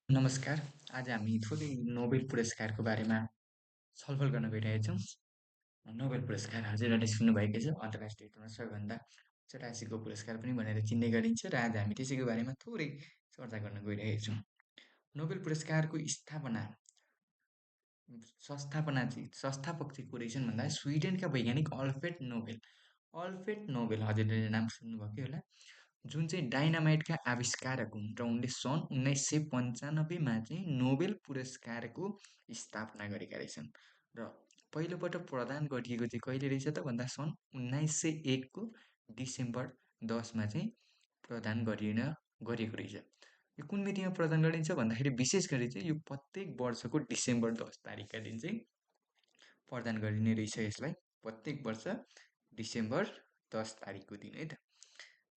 नमस्कार। आज हामी थोरै नोबेल पुरस्कारको बारेमा छलफल गर्न गइरहेछौँ। नोबेल पुरस्कार हजुरहरूले सुन्नुभएकै छ, अन्तर्राष्ट्रिय तहमा सबैभन्दा 84को पुरस्कार पनि भनेर चिन्ने गरिन्छ र आज हामी त्यसैको बारेमा थोरै चर्चा गर्न गइरहेछौँ। नोबेल पुरस्कारको संस्थापक चाहिँ को रहेछन् भन्दा स्विडेनका वैज्ञानिक अल्फ्रेड नोबेल। अल्फ्रेड नोबेल हजुरले नाम सुन्नुभएकै होला। जुन चाहिँ डाइनामाइटका आविष्कारक हुन् र उनले सन् 1995मा चाहिँ नोबेल पुरस्कारको स्थापना गरेका रहेछन् र पहिलोपटक प्रदान गरिएको चाहिँ कहिले रहेछ त भन्दा सन् 1901को डिसेम्बर 10मा चाहिँ प्रदान गरिएको रहेछ। यो कुन मितिमा प्रदान गरिन्छ भन्दाखेरि विशेष गरी चाहिँ यो प्रत्येक वर्षको डिसेम्बर 10 तारिकका दिन चाहिँ प्रदान गरिने रहेछ यसलाई। प्रत्येक वर्ष डिसेम्बर 10 तारिकको दिन है त।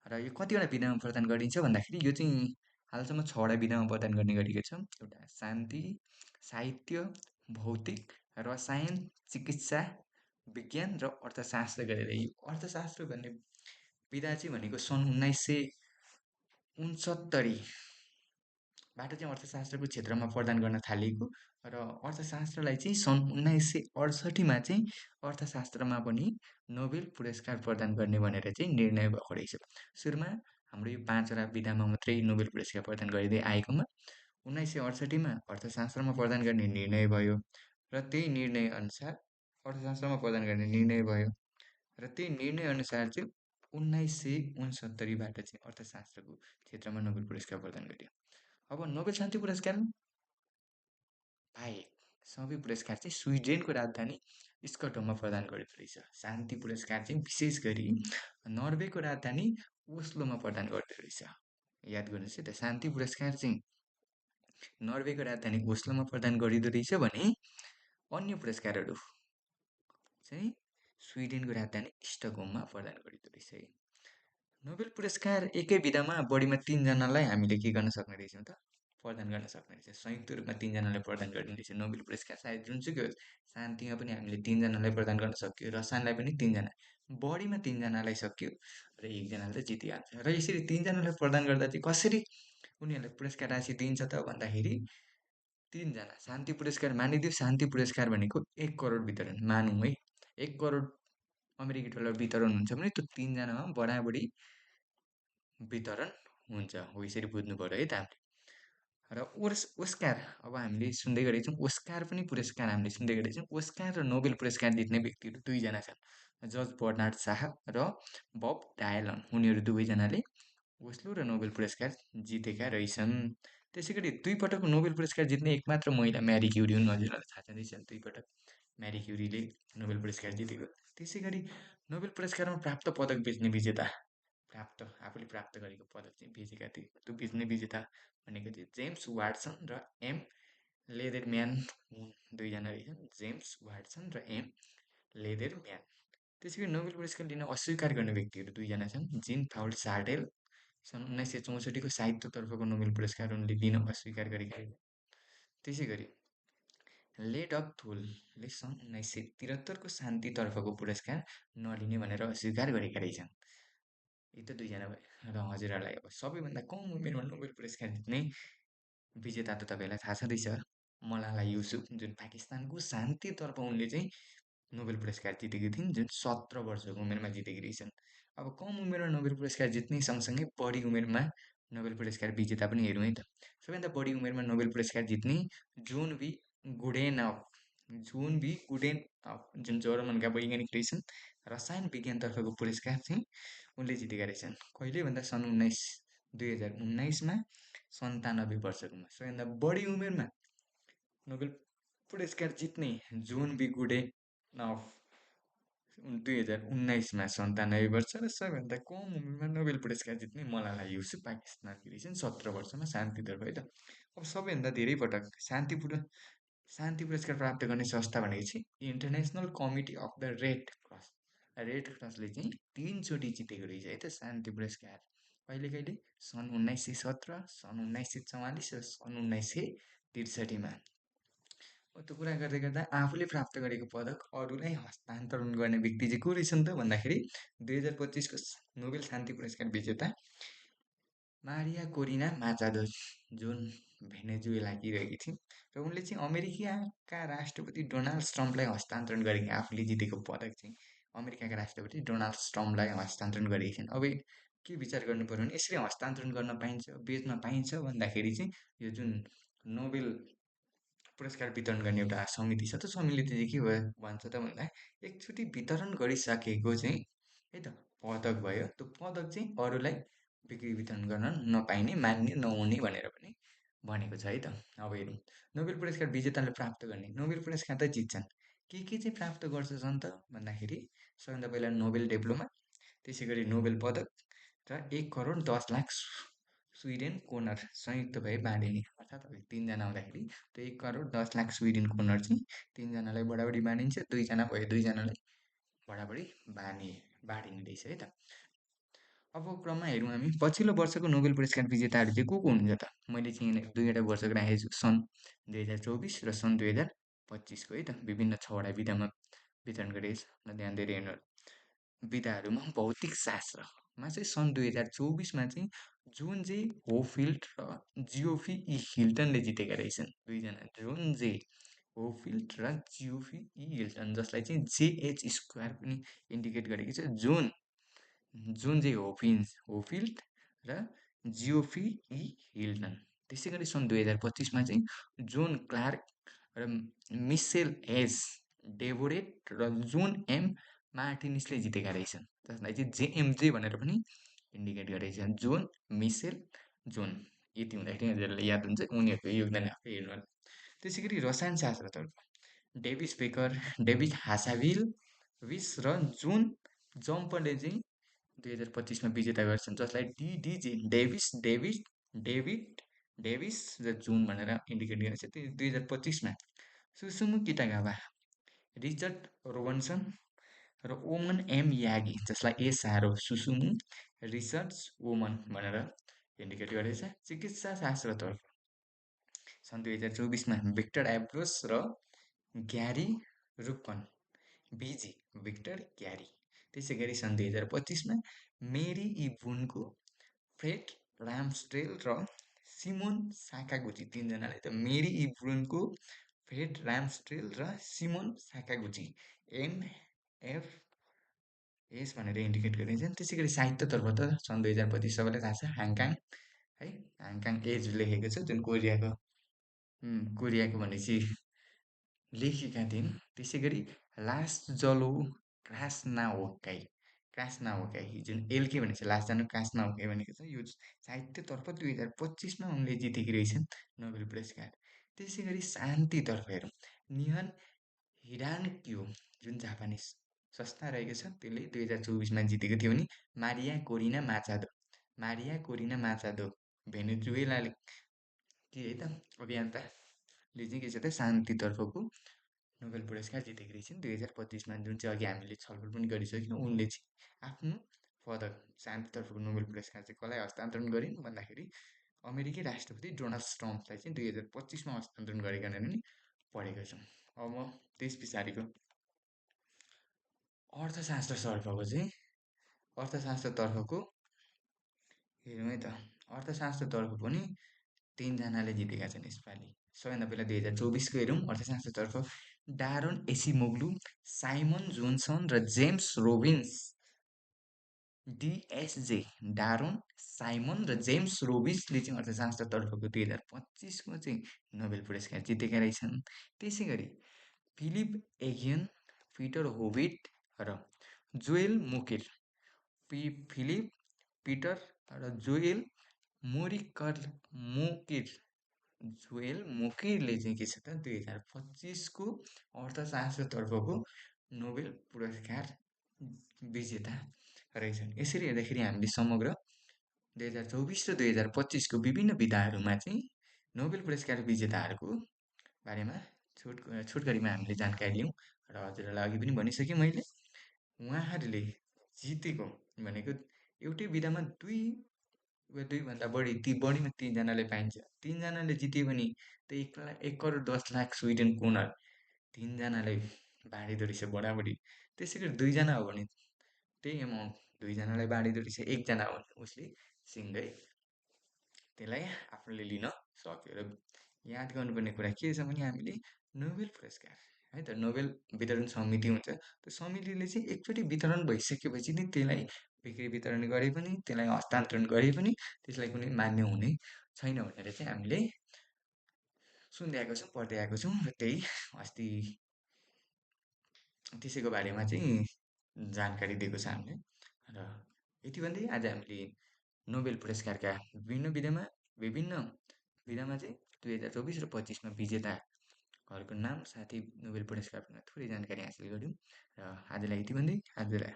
र यो कतिवटा विधामा प्रदान गरिन्छ भन्दाखेरि यो चाहिँ हालसम्म 6वटा विधामा प्रदान गर्ने गरिएको छ। एउटा शान्ति, साहित्य, भौतिक, रसायन, चिकित्सा, विज्ञान र अर्थशास्त्र गरेर यो अर्थशास्त्र भन्ने विधा चाहिँ भनेको सन् 1969 बाट चाहिँ अर्थशास्त्रको क्षेत्रमा प्रदान गर्न थालिएको र अर्थशास्त्रलाई चाहिँ सन् 1968मा चाहिँ अर्थशास्त्रमा पनि नोबेल पुरस्कार प्रदान गर्ने भनेर चाहिँ निर्णय भएको रहेछ। सुरुमा हाम्रो यो 5वटा विधामा मात्रै नोबेल पुरस्कार प्रदान गरिँदै आएकोमा 1968मा अर्थशास्त्रमा प्रदान गर्ने निर्णय भयो र त्यही निर्णयअनुसार अर्थशास्त्रमा प्रदान गर्ने निर्णय भयो र त्यही निर्णयअनुसार चाहिँ 1969बाट चाहिँ अर्थशास्त्रको क्षेत्रमा नोबेल पुरस्कार प्रदान गरियो। अब नोबेल शान्ति पुरस्कार बाहेक सबै पुरस्कार चाहिँ स्विडेनको राजधानी स्टकहोममा प्रदान गरेको रहेछ। शान्ति पुरस्कार चाहिँ विशेष गरी नर्वेको राजधानी ओस्लोमा प्रदान गर्दो रहेछ। याद गर्नुहोस् है त, शान्ति पुरस्कार चाहिँ नर्वेको राजधानी ओस्लोमा प्रदान गरिँदो रहेछ भने अन्य पुरस्कारहरू चाहिँ स्विडेनको राजधानी स्टकहोममा प्रदान गरिँदो रहेछ है। नोबेल पुरस्कार एकै विधामा बढीमा 3जनालाई हामीले के गर्न सक्ने रहेछौँ त प्रदान गर्न सक्ने रहेछ। संयुक्त रूपमा 3जनालाई प्रदान गर्ने रहेछ नोबेल पुरस्कार। सायद जुनसुकै होस्, शान्तिमा पनि हामीले 3जनालाई प्रदान गर्न सक्यो, रसायनलाई पनि 3जना, बढीमा 3जनालाई सक्यो र 1जनाले त जितिहाल्छ। र यसरी 3जनालाई प्रदान गर्दा चाहिँ कसरी उनीहरूलाई पुरस्कार राशि दिइन्छ त भन्दाखेरि 3जना शान्ति पुरस्कार मानिदियो। शान्ति पुरस्कार भनेको 1 करोड वितरण मानौँ है, 1 करोड अमेरिकी डलर वितरण हुन्छ भने त्यो 3जनामा बराबरी वितरण हुन्छ। हो यसरी बुझ्नु पर्यो है त हामीले। र ओस्कार अब हामीले सुन्दै गरेको छौँ। ओस्कार पनि पुरस्कार हामीले सुन्दै गरेको छौँ। ओस्कार र नोबेल पुरस्कार जित्ने व्यक्तिहरू 2जना छन्, जज बर्नार्ड शाह र बब डायलन। उनीहरू दुवैजनाले ओस्लो र नोबेल पुरस्कार जितेका रहेछन्। त्यसै गरी 2 पटक नोबेल पुरस्कार जित्ने एकमात्र महिला म्यारी क्युरी हुन्। हजुरहरूलाई थाहा छँदैछ 2 पटक म्यारी क्युरीले नोबेल पुरस्कार जितेको। त्यसै गरी नोबेल पुरस्कारमा प्राप्त पदक बेच्ने विजेता, आफूले प्राप्त गरेको पदक चाहिँ बेचेका थिए। त्यो बेच्ने विजेता भनेको चाहिँ जेम्स वाटसन र एम लेदरम्यान हुन्। 2जना रहेछन्, जेम्स वाटसन र एम लेदरम्यान। त्यसै गरी नोबेल पुरस्कार लिन अस्वीकार गर्ने व्यक्तिहरू 2जना छन्, जिन पाउल सार्टेल सन् 1964को साहित्यतर्फको नोबेल पुरस्कार उनले लिन अस्वीकार गरेका थिए। त्यसै गरी ले डक थोलले सन् 1973को शान्तितर्फको पुरस्कार नलिने भनेर अस्वीकार गरेका रहेछन्। यी त 2जना भयो। र हजुरहरूलाई अब सबैभन्दा कम उमेरमा नोबेल पुरस्कार जित्ने विजेता त तपाईँलाई थाहा छँदैछ, मलाला युसुफ, जुन पाकिस्तानको शान्तितर्फ उनले चाहिँ नोबेल पुरस्कार जितेकी थिइन्, जुन 17 वर्षको उमेरमा जितेकी रहेछन्। अब कम उमेरमा नोबेल पुरस्कार जित्ने सँगसँगै बढी उमेरमा नोबेल पुरस्कार विजेता पनि हेरौँ है त। सबैभन्दा बढी उमेरमा नोबेल पुरस्कार जित्ने जोन बी गुडेनफ जुन जर्मनका वैज्ञानिक रहेछन्। रसायन विज्ञानतर्फको पुरस्कार चाहिँ उनले जितेका रहेछन्। कहिले भन्दा सन् 2019मा 97 वर्षकोमा। सबैभन्दा बढी उमेरमा नोबेल पुरस्कार जित्ने जोन बी गुडेनफ 2019मा 97 वर्ष र सबैभन्दा कम उमेरमा नोबेल पुरस्कार जित्ने मलाला युसुफ पाकिस्तानकी रहेछन् 17 वर्षमा शान्तितर्फ है त। अब सबैभन्दा धेरै पटक शान्ति पुरस्कार प्राप्त गर्ने संस्था भनेको चाहिँ international committee of the red cross. Red क्रसले चाहिँ 3चोटि जितेको रहेछ है त शान्ति पुरस्कार। कहिले कहिले सन् 1917, सन् 1944 र सन् 1963मा। त्यो कुरा गर्दै गर्दा आफूले प्राप्त गरेको पदक अरूलाई हस्तान्तरण गर्ने व्यक्ति चाहिँ को रहेछन् त भन्दाखेरि 2025को नोबेल शान्ति पुरस्कार विजेता मारिया कोरिना माचादोस जुन भेनेजुएलाकी रहेकी थिइन् र उनले चाहिँ अमेरिकाका राष्ट्रपति डोनाल्ड ट्रम्पलाई हस्तान्तरण गरेकी आफूले जितेको पदक चाहिँ अमेरिकाका राष्ट्रपति डोनाल्ड ट्रम्पलाई हस्तान्तरण गरेकी थिइन्। अब के विचार गर्नु पर्यो भने यसरी हस्तान्तरण गर्न पाइन्छ बेच्न पाइन्छ भन्दाखेरि चाहिँ यो जुन नोबेल पुरस्कार वितरण गर्ने एउटा समिति छ त्यो समितिले चाहिँ के भन्छ त भन्दा एकचोटि वितरण गरिसकेको चाहिँ है त पदक भयो त्यो पदक चाहिँ अरूलाई बिक्री वितरण गर्न नपाइने मान्य नहुने भनेर पनि भनेको छ है त। अब हेरौँ नोबेल पुरस्कार विजेताले प्राप्त गर्ने नोबेल पुरस्कार त जित्छन् के चाहिँ प्राप्त गर्छन् त भन्दाखेरि सबैभन्दा पहिला नोबेल डिप्लोमा त्यसै गरी नोबेल पदक र 1,10,00,000 स्विडेन कोनर संयुक्त भए बाँडिने अर्थात् अब तिनजना आउँदाखेरि त्यो 1,10,00,000 स्विडेन कोनर चाहिँ तिनजनालाई बराबरी बाँडिन्छ दुईजना भयो दुईजनालाई बराबरी बाँडिने रहेछ है त। अब क्रममा हेरौँ हामी पछिल्लो वर्षको नोबेल पुरस्कार विजेताहरू चाहिँ को हुनुहुन्छ त मैले चाहिँ यहाँनिर दुईवटा वर्षको राखेको छु सन् 2024 र सन् 2025को है त विभिन्न 6वटा विधामा वितरण गरिएको छ ध्यान दिएर हेर्नु विधाहरूमा भौतिक शास्त्रमा चाहिँ सन् 2024मा चाहिँ जुन जे होफिल्ड र जियोफी ई हिल्टनले जितेका रहेछन् दुईजना जुन जे होफिल्ड र जियोफी ई हिल्टन जसलाई चाहिँ जेएच स्क्वायर पनि इन्डिकेट गरेको छ जुन जुन जे होफिल्ड र जियोफी ई हिल्टन। त्यसै गरी सन् 2025मा चाहिँ जोन क्लार्क र मिसेल एज डेभोरेट र जोन एम मार्टिनिसले जितेका रहेछन् जसलाई चाहिँ जेएमजे भनेर पनि इन्डिकेट गरेको छ जोन मिसेल जोन यति हुँदाखेरि हजुरहरूलाई याद हुन्छ उनीहरूको योगदान आफै हेर्नु होला। त्यसै गरी रसायनशास्त्रतर्फ डेभिस बेकर डेभिड हासाभिल विस र जोन जम्परले चाहिँ 2025मा विजेता गर्छन् जसलाई डिडिजे डेभिस र जुन भनेर इन्डिकेट गरेको छ त्यो 2025मा सुसुमु किटागावा रिचर्ड रोबन्सन र ओमन एम यागी जसलाई सारो सुसुमु रिसर्च ओमन भनेर इन्डिकेट गरेको छ। चिकित्सा शास्त्रतर्फ सन् 2024मा भिक्टर एब्रोस र ग्यारी रुपन बिजी भिक्टर ग्यारी। त्यसै गरी सन् 2025मा मेरी इभुनको फ्रेड ऱ्याम्सडेल र सिमोन साकागुची तिनजनाले त मेरी इभुनको फ्रेड ऱ्याम्सडेल र सिमोन साकागुची एमएफ एस भनेर इन्डिकेट गरिन्छ। त्यसै गरी साहित्यतर्फ त सन् 2025 सबैलाई थाहा छ हाङकाङ है हाङकाङ एज लेखेको छ जुन कोरियाको भनेपछि लेखेका थिइन्। त्यसै गरी लास्ट जलो क्रास्नाहोकाई जुन एलके भनेपछि लास्ट जानु क्रास्नाहोकाई भनेको छ यो साहित्यतर्फ 2025मा उनले जितेकी रहेछन् नोबेल पुरस्कार। त्यसै गरी शान्तितर्फ हेरौँ निहन हिरानक्यो जुन जापानिज संस्था रहेको छ त्यसले 2024मा जितेको थियो भने मारिया कोरिना माचादो भेनेजुएलाले के है त अभियन्ताले चाहिँ के छ त शान्तितर्फको नोबेल पुरस्कार जितेकी रहेछन् 2025मा जुन चाहिँ अघि हामीले छलफल पनि गरिसक्यौँ उनले चाहिँ आफ्नो पदक शान्तितर्फको नोबेल पुरस्कार चाहिँ कसलाई हस्तान्तरण गरिन् भन्दाखेरि अमेरिकी राष्ट्रपति डोनाल्ड ट्रम्पलाई चाहिँ 2025मा हस्तान्तरण गरेका पनि पढेको छौँ। अब म त्यस पछाडिको अर्थशास्त्रतर्फको हेरौँ है त अर्थशास्त्रतर्फ पनि तिनजनाले जितेका छन् यसपालि। सबैभन्दा पहिला 2024को हेरौँ अर्थशास्त्रतर्फ डारोन एसिमोग्लु साइमन जोन्सन र जेम्स रोबिन्स डिएसजे डारोन साइमन र जेम्स रोबिन्सले चाहिँ अर्थशास्त्रतर्फको 2025को चाहिँ नोबेल पुरस्कार जितेका रहेछन्। त्यसै गरी फिलिप एगियन पिटर होभिट र जोएल मोकेर फिलिप पिटर र जोएल मोकिरले चाहिँ के छ त 2025को अर्थशास्त्रतर्फको नोबेल पुरस्कार विजेता रहेछन्। यसरी हेर्दाखेरि हामीले समग्र 2024 र 2025को विभिन्न विधाहरूमा चाहिँ नोबेल पुरस्कार विजेताहरूको बारेमा छोटकरीमा हामीले जानकारी लियौँ र हजुरहरूलाई अघि पनि भनिसकेँ मैले उहाँहरूले जितेको भनेको एउटै विधामा दुईभन्दा बढीमा तिनजनाले पाइन्छ। तिनजनाले जित्यो भने त 1,10,00,000 स्विडेन कोनर तिनजनालाई बाँडिदो रहेछ बराबरी। त्यसै गरी दुईजना हो भने त्यही एमाउन्ट दुईजनालाई बाँडिदो रहेछ एकजना हो भने उसले सिङ्गै त्यसलाई आफूले लिन सक्यो। र याद गर्नुपर्ने कुरा के छ भने हामीले नोबेल पुरस्कार है त नोबेल वितरण समिति हुन्छ, त्यो समितिले चाहिँ एकचोटि वितरण भइसकेपछि नि त्यसलाई बिक्री वितरण गरे पनि त्यसलाई हस्तान्तरण गरे पनि त्यसलाई कुनै मान्य हुने छैन भनेर चाहिँ हामीले सुन्दै आएको छौँ, पढ्दै आएको छौँ। र त्यही अस्ति त्यसैको बारेमा चाहिँ जानकारी दिएको छ हामीले। र यति भन्दै आज हामीले नोबेल पुरस्कारका विभिन्न विधामा चाहिँ 2024 र 25मा विजेताहरूको नाम साथै नोबेल पुरस्कारमा थोरै जानकारी हासिल गऱ्यौँ। र आजलाई यति भन्दै आजलाई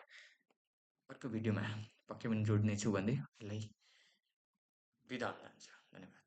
अर्को भिडियोमा पक्कै पनि जोड्नेछु भन्दै यसलाई बिदा हुन चाहन्छु। धन्यवाद।